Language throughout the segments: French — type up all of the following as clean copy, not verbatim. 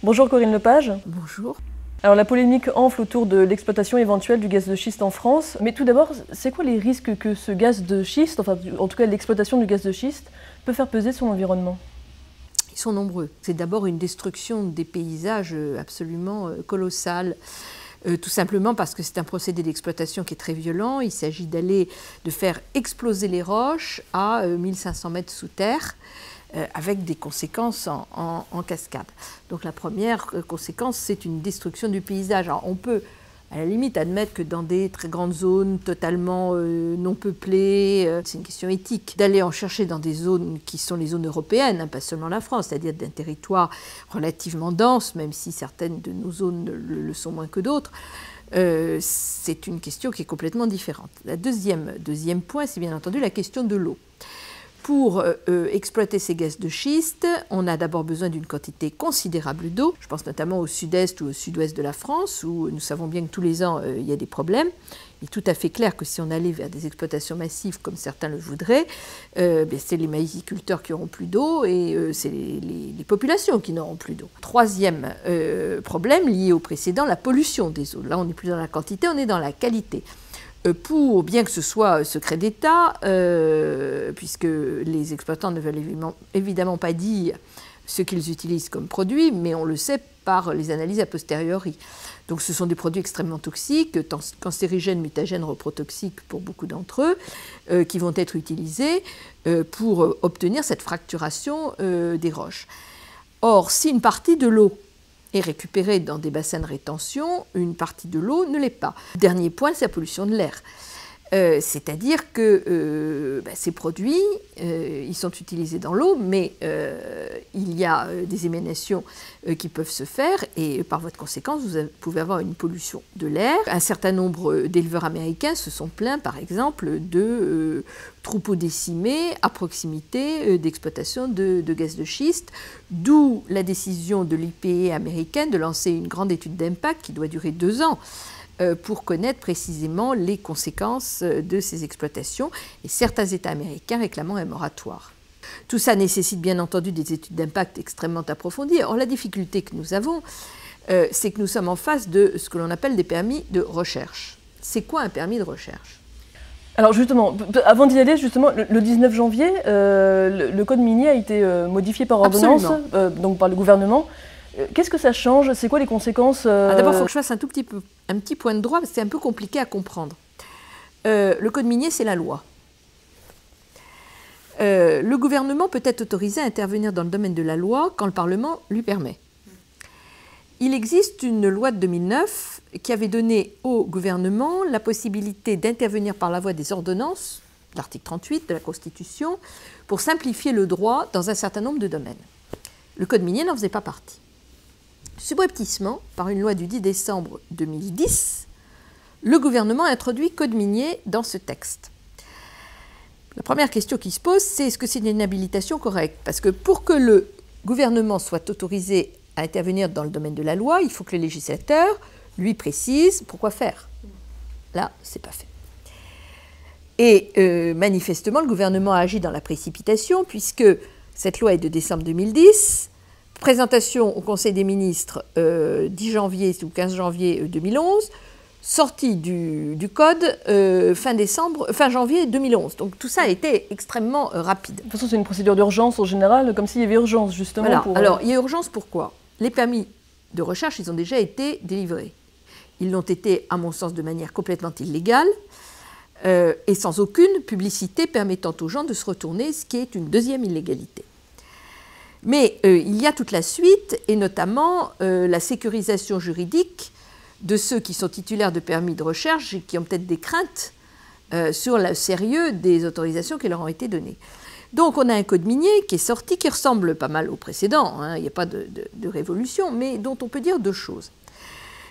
Bonjour Corinne Lepage. Bonjour. Alors la polémique enfle autour de l'exploitation éventuelle du gaz de schiste en France. Mais tout d'abord, c'est quoi les risques que ce gaz de schiste, enfin en tout cas l'exploitation du gaz de schiste, peut faire peser sur l'environnement? Ils sont nombreux. C'est d'abord une destruction des paysages absolument colossale. Tout simplement parce que c'est un procédé d'exploitation qui est très violent. Il s'agit de faire exploser les roches à 1500 mètres sous terre, avec des conséquences en cascade. Donc la première conséquence, c'est une destruction du paysage. Alors, on peut à la limite admettre que dans des très grandes zones totalement non peuplées, c'est une question éthique, d'aller en chercher dans des zones qui sont les zones européennes, hein, pas seulement la France, c'est-à-dire d'un territoire relativement dense, même si certaines de nos zones le sont moins que d'autres. C'est une question qui est complètement différente. Le deuxième point, c'est bien entendu la question de l'eau. Pour exploiter ces gaz de schiste, on a d'abord besoin d'une quantité considérable d'eau. Je pense notamment au sud-est ou au sud-ouest de la France, où nous savons bien que tous les ans, il y a des problèmes. Il est tout à fait clair que si on allait vers des exploitations massives, comme certains le voudraient, c'est les maïsiculteurs qui auront plus d'eau et c'est les populations qui n'auront plus d'eau. Troisième problème lié au précédent, la pollution des eaux. Là, on n'est plus dans la quantité, on est dans la qualité. Bien que ce soit secret d'État, puisque les exploitants ne veulent évidemment pas dire ce qu'ils utilisent comme produit, mais on le sait par les analyses a posteriori. Donc ce sont des produits extrêmement toxiques, cancérigènes, mutagènes, reprotoxiques pour beaucoup d'entre eux, qui vont être utilisés pour obtenir cette fracturation des roches. Or, si une partie de l'eau est récupérée dans des bassins de rétention, une partie de l'eau ne l'est pas. Dernier point, c'est la pollution de l'air. C'est-à-dire que ces produits, ils sont utilisés dans l'eau, mais il y a des émanations qui peuvent se faire et par voie de conséquence, vous pouvez avoir une pollution de l'air. Un certain nombre d'éleveurs américains se sont plaints, par exemple, de troupeaux décimés à proximité d'exploitation de gaz de schiste, d'où la décision de l'EPA américaine de lancer une grande étude d'impact qui doit durer 2 ans, pour connaître précisément les conséquences de ces exploitations, et certains États américains réclamant un moratoire. Tout ça nécessite bien entendu des études d'impact extrêmement approfondies. Or, la difficulté que nous avons, c'est que nous sommes en face de ce que l'on appelle des permis de recherche. C'est quoi un permis de recherche ? Alors justement, avant d'y aller, justement, le 19 janvier, le code minier a été modifié par ordonnance, donc par le gouvernement. Qu'est-ce que ça change? C'est quoi les conséquences? D'abord, il faut que je fasse un petit point de droit, parce que c'est un peu compliqué à comprendre. Le code minier, c'est la loi. Le gouvernement peut être autorisé à intervenir dans le domaine de la loi quand le Parlement lui permet. Il existe une loi de 2009 qui avait donné au gouvernement la possibilité d'intervenir par la voie des ordonnances, l'article 38 de la Constitution, pour simplifier le droit dans un certain nombre de domaines. Le code minier n'en faisait pas partie. Subrepticement, par une loi du 10 décembre 2010, le gouvernement a introduit code minier dans ce texte. La première question qui se pose, c'est est-ce que c'est une habilitation correcte? Parce que pour que le gouvernement soit autorisé à intervenir dans le domaine de la loi, il faut que le législateur lui précise pourquoi faire. Là, c'est pas fait. Et manifestement, le gouvernement a agi dans la précipitation, puisque cette loi est de décembre 2010, présentation au Conseil des ministres 10 janvier ou 15 janvier 2011, sortie du code fin janvier 2011. Donc tout ça a été extrêmement rapide. De toute façon, c'est une procédure d'urgence en général, comme s'il y avait urgence justement. Voilà. Alors, il y a urgence pourquoi? Les permis de recherche, ils ont déjà été délivrés. Ils l'ont été, à mon sens, de manière complètement illégale et sans aucune publicité permettant aux gens de se retourner, ce qui est une deuxième illégalité. Mais il y a toute la suite, et notamment la sécurisation juridique de ceux qui sont titulaires de permis de recherche et qui ont peut-être des craintes sur le sérieux des autorisations qui leur ont été données. Donc on a un code minier qui est sorti, qui ressemble pas mal au précédent, hein, il n'y a pas de révolution, mais dont on peut dire 2 choses.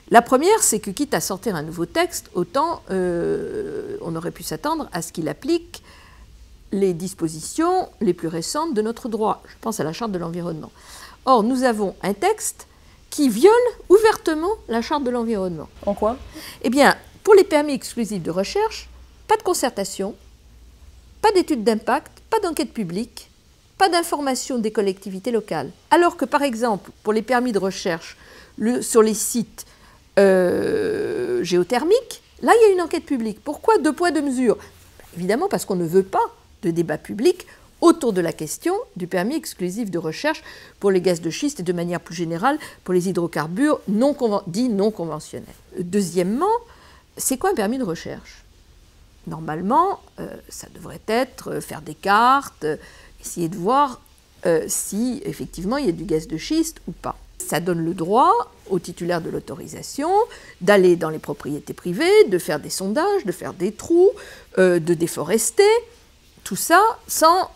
La première, c'est que quitte à sortir un nouveau texte, autant on aurait pu s'attendre à ce qu'il applique les dispositions les plus récentes de notre droit. Je pense à la Charte de l'environnement. Or, nous avons un texte qui viole ouvertement la Charte de l'environnement. En quoi? Eh bien, pour les permis exclusifs de recherche, pas de concertation, pas d'étude d'impact, pas d'enquête publique, pas d'information des collectivités locales. Alors que, par exemple, pour les permis de recherche sur les sites géothermiques, là, il y a une enquête publique. Pourquoi 2 poids, 2 mesures? Évidemment, parce qu'on ne veut pas de débat public autour de la question du permis exclusif de recherche pour les gaz de schiste et de manière plus générale pour les hydrocarbures dits non conventionnels. Deuxièmement, c'est quoi un permis de recherche? Normalement, ça devrait être faire des cartes, essayer de voir si effectivement il y a du gaz de schiste ou pas. Ça donne le droit au titulaire de l'autorisation d'aller dans les propriétés privées, de faire des sondages, de faire des trous, de déforester, tout ça sans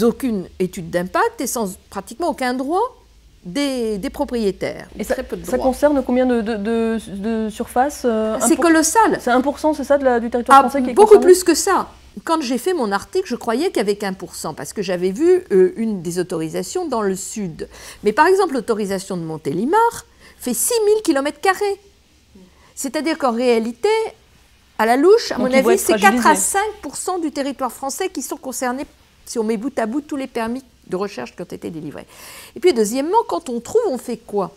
aucune étude d'impact et sans pratiquement aucun droit des propriétaires. Et ça concerne combien de surface? C'est colossal. C'est 1%, c'est ça, du territoire français qui est beaucoup concerné? plus que ça. Quand j'ai fait mon article, je croyais qu'avec 1%, parce que j'avais vu une des autorisations dans le sud. Mais par exemple, l'autorisation de Montélimar fait 6000 km². C'est-à-dire qu'en réalité, à la louche, à mon avis, c'est 4 à 5% du territoire français qui sont concernés, si on met bout à bout tous les permis de recherche qui ont été délivrés. Et puis deuxièmement, quand on trouve, on fait quoi?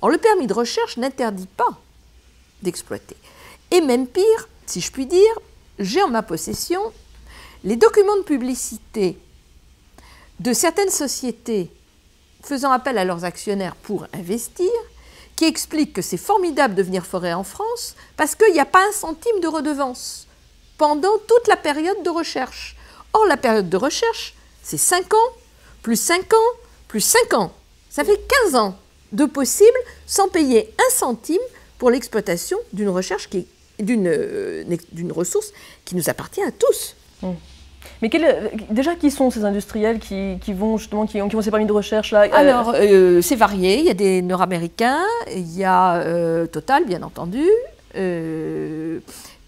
Alors le permis de recherche n'interdit pas d'exploiter. Et même pire, si je puis dire, j'ai en ma possession les documents de publicité de certaines sociétés faisant appel à leurs actionnaires pour investir, qui expliquent que c'est formidable de venir forer en France parce qu'il n'y a pas un centime de redevance pendant toute la période de recherche. Or, la période de recherche, c'est 5 ans, plus 5 ans, plus 5 ans. Ça fait 15 ans de possible sans payer un centime pour l'exploitation d'une recherche d'une ressource qui nous appartient à tous. Mais déjà, qui sont ces industriels qui vont justement, qui ont ces permis de recherche là? Alors, c'est varié. Il y a des Nord-Américains, il y a Total, bien entendu.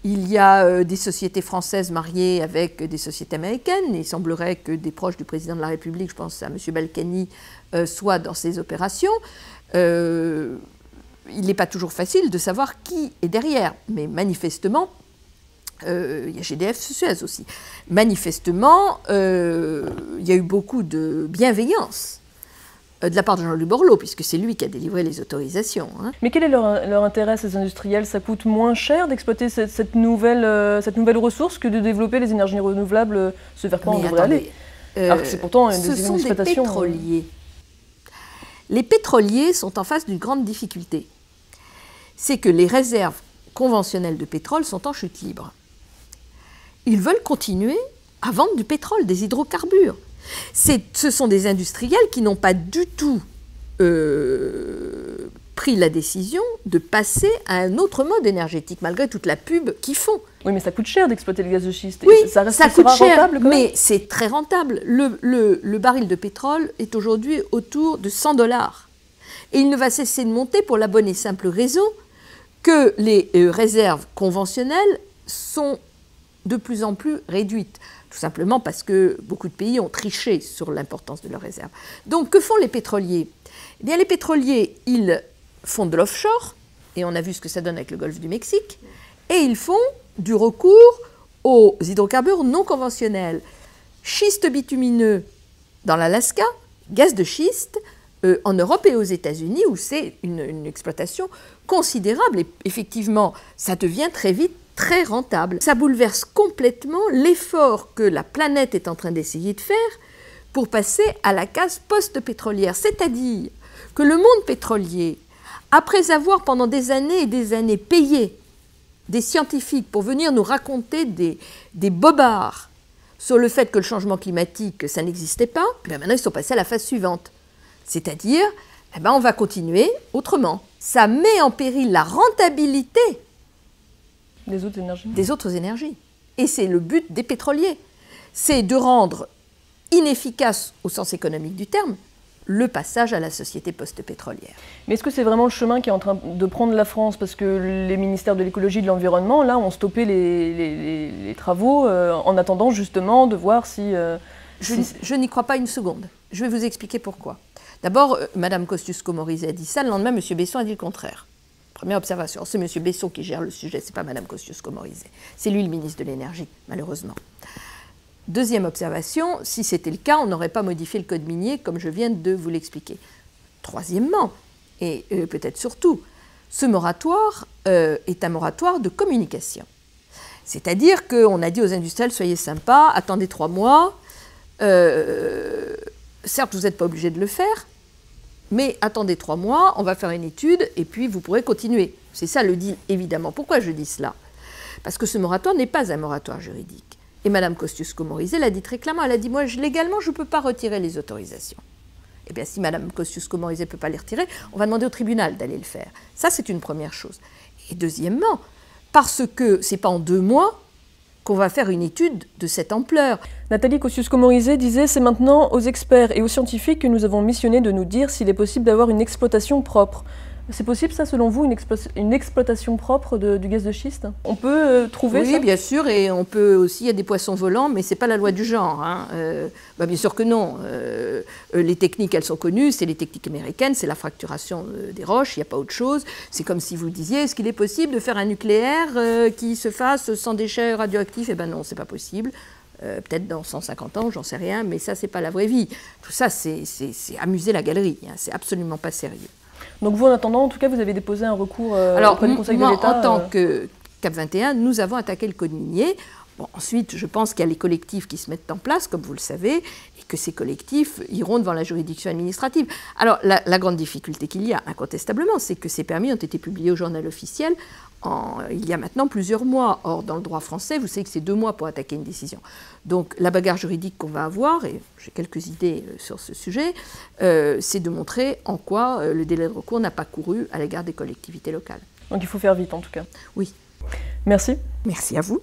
Il y a des sociétés françaises mariées avec des sociétés américaines. Il semblerait que des proches du président de la République, je pense à M. Balkany, soient dans ces opérations. Il n'est pas toujours facile de savoir qui est derrière, mais manifestement, il y a GDF Suez aussi. Manifestement, il y a eu beaucoup de bienveillance de la part de Jean-Louis Borloo, puisque c'est lui qui a délivré les autorisations. Mais quel est leur intérêt, ces industriels? Ça coûte moins cher d'exploiter cette nouvelle ressource que de développer les énergies renouvelables, ce vers quoi on devrait aller. Alors que c'est pourtant ce sont des pétroliers. Les pétroliers sont en face d'une grande difficulté. C'est que les réserves conventionnelles de pétrole sont en chute libre. Ils veulent continuer à vendre du pétrole, des hydrocarbures. Ce sont des industriels qui n'ont pas du tout pris la décision de passer à un autre mode énergétique, malgré toute la pub qu'ils font. Oui, mais ça coûte cher d'exploiter le gaz de schiste. Oui, ça coûte cher, rentable, mais c'est très rentable. Le baril de pétrole est aujourd'hui autour de 100 $. Et il ne va cesser de monter pour la bonne et simple raison que les réserves conventionnelles sont de plus en plus réduites. Tout simplement parce que beaucoup de pays ont triché sur l'importance de leurs réserves. Donc, que font les pétroliers? Eh bien, les pétroliers, ils font de l'offshore, et on a vu ce que ça donne avec le golfe du Mexique, et ils font du recours aux hydrocarbures non conventionnels. Schiste bitumineux dans l'Alaska, gaz de schiste en Europe et aux États-Unis, où c'est une exploitation considérable. Et effectivement, ça devient très vite très rentable. Ça bouleverse complètement l'effort que la planète est en train d'essayer de faire pour passer à la case post-pétrolière. C'est-à-dire que le monde pétrolier, après avoir pendant des années et des années payé des scientifiques pour venir nous raconter des bobards sur le fait que le changement climatique, ça n'existait pas, bien maintenant ils sont passés à la phase suivante. C'est-à-dire, on va continuer autrement. Ça met en péril la rentabilité des autres énergies. Et c'est le but des pétroliers. C'est de rendre inefficace, au sens économique du terme, le passage à la société post-pétrolière. Mais est-ce que c'est vraiment le chemin qui est en train de prendre la France? Parce que les ministères de l'écologie et de l'environnement, là, ont stoppé les travaux en attendant justement de voir si... Je n'y crois pas une seconde. Je vais vous expliquer pourquoi. D'abord, Mme Kosciusko-Morizet a dit ça, le lendemain, M. Besson a dit le contraire. Première observation, c'est M. Besson qui gère le sujet, ce n'est pas Mme Kosciusko-Morizet. C'est lui le ministre de l'Énergie, malheureusement. Deuxième observation, si c'était le cas, on n'aurait pas modifié le code minier comme je viens de vous l'expliquer. Troisièmement, et peut-être surtout, ce moratoire est un moratoire de communication. C'est-à-dire qu'on a dit aux industriels, soyez sympas, attendez 3 mois, certes vous n'êtes pas obligé de le faire, mais attendez 3 mois, on va faire une étude et puis vous pourrez continuer. C'est ça le deal, évidemment. Pourquoi je dis cela? Parce que ce moratoire n'est pas un moratoire juridique. Et Mme Kosciusko-Morizet l'a dit très clairement, elle a dit, moi légalement je ne peux pas retirer les autorisations. Eh bien si Mme Kosciusko-Morizet ne peut pas les retirer, on va demander au tribunal d'aller le faire. Ça c'est une première chose. Et deuxièmement, parce que ce n'est pas en 2 mois qu'on va faire une étude de cette ampleur. Nathalie Kosciusko-Morizet disait « C'est maintenant aux experts et aux scientifiques que nous avons missionné de nous dire s'il est possible d'avoir une exploitation propre ». C'est possible, ça, selon vous, une exploitation propre du gaz de schiste? On peut trouver ça? Oui, bien sûr, et on peut aussi, il y a des poissons volants, mais ce n'est pas la loi du genre. Hein. Bien sûr que non. Les techniques, elles sont connues, c'est les techniques américaines, c'est la fracturation des roches, il n'y a pas autre chose. C'est comme si vous disiez, est-ce qu'il est possible de faire un nucléaire qui se fasse sans déchets radioactifs? Eh bien non, ce n'est pas possible. Peut-être dans 150 ans, j'en sais rien, mais ça, ce n'est pas la vraie vie. Tout ça, c'est amuser la galerie, hein. C'est absolument pas sérieux. Donc vous, en attendant, en tout cas, vous avez déposé un recours auprès du Conseil de l'État. En tant que CAP 21, nous avons attaqué le code minier. Bon, ensuite, je pense qu'il y a les collectifs qui se mettent en place, comme vous le savez, et que ces collectifs iront devant la juridiction administrative. Alors, la grande difficulté qu'il y a, incontestablement, c'est que ces permis ont été publiés au journal officiel il y a maintenant plusieurs mois. Or, dans le droit français, vous savez que c'est 2 mois pour attaquer une décision. Donc, la bagarre juridique qu'on va avoir, et j'ai quelques idées sur ce sujet, c'est de montrer en quoi le délai de recours n'a pas couru à l'égard des collectivités locales. Donc, il faut faire vite, en tout cas. Oui. Merci. Merci à vous.